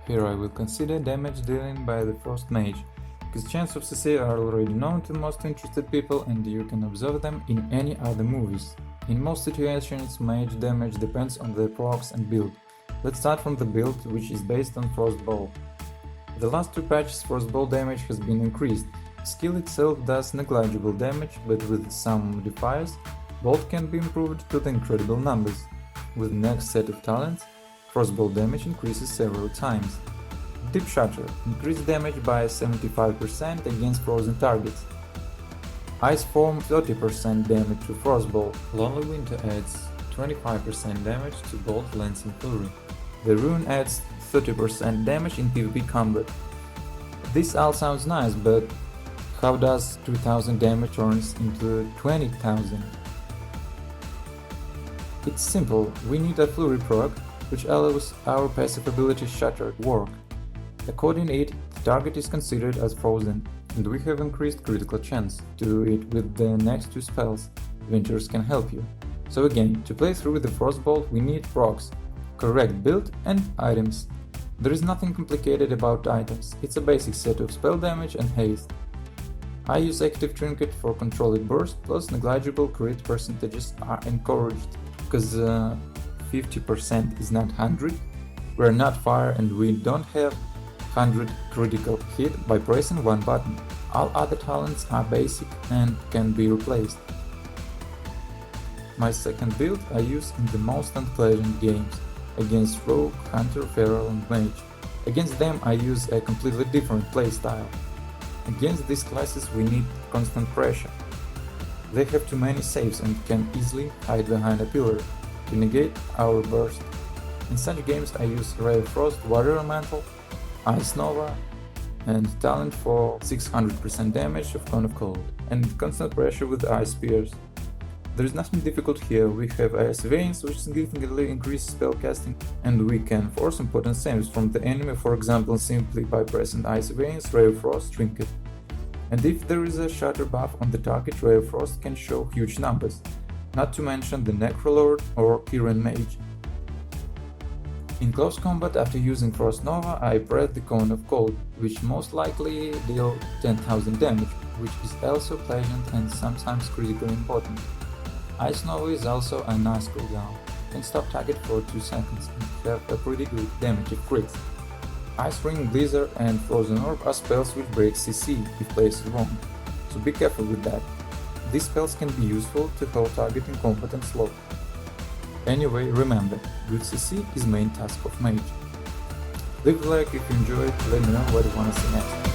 Here I will consider damage dealing by the Frost Mage, because chants of CC are already known to most interested people and you can observe them in any other movies. In most situations, mage damage depends on the procs and build. Let's start from the build, which is based on Frostball. The last 2 patches Frostball damage has been increased. Skill itself does negligible damage, but with some modifiers, bolt can be improved to the incredible numbers. With the next set of talents, Frostball damage increases several times. Deep Shatter – increased damage by 75% against frozen targets. Ice Form – 30% damage to Frostball. Lonely Winter adds 25% damage to Bolt, Lance and Fury. The Rune adds 30% damage in PvP combat. This all sounds nice, but how does 2000 damage turns into 20,000? It's simple, we need a Flurry proc, which allows our passive ability Shatter to work. According to it, the target is considered as frozen, and we have increased critical chance to do it with the next 2 spells. Ventures can help you. So again, to play through the Frostbolt we need procs, correct build and items. There is nothing complicated about items, it's a basic set of spell damage and haste. I use Active Trinket for controlled burst, plus negligible crit percentages are encouraged, because 50% is not 100, we're not fire and we don't have 100 critical hit by pressing one button. All other talents are basic and can be replaced. My second build I use in the most unpleasant games, against Rogue, Hunter, Feral and Mage. Against them I use a completely different playstyle. Against these classes we need constant pressure. They have too many saves and can easily hide behind a pillar to negate our burst. In such games I use Ray of Frost, Warrior Mantle, Ice Nova and talent for 600% damage of Cone of Cold, and constant pressure with Ice Spears. There is nothing difficult here, we have Ice Veins which significantly increase spellcasting, and we can force important saves from the enemy, for example simply by pressing Ice Veins, Ray of Frost, Trinket. And if there is a Shatter buff on the target, Ray of Frost can show huge numbers, not to mention the Necrolord or Kirin Mage. In close combat, after using Frost Nova, I press the Cone of Cold, which most likely deal 10,000 damage, which is also pleasant and sometimes critically important. Ice Nova is also a nice cooldown, can stop target for 2 seconds and have a pretty good damage if crits. Ice Ring, Blizzard and Frozen Orb are spells which break CC if placed wrong, so be careful with that. These spells can be useful to hold target in combat and slow. Anyway, remember, good CC is main task of Mage. Leave a like if you enjoyed, let me know what you wanna see next.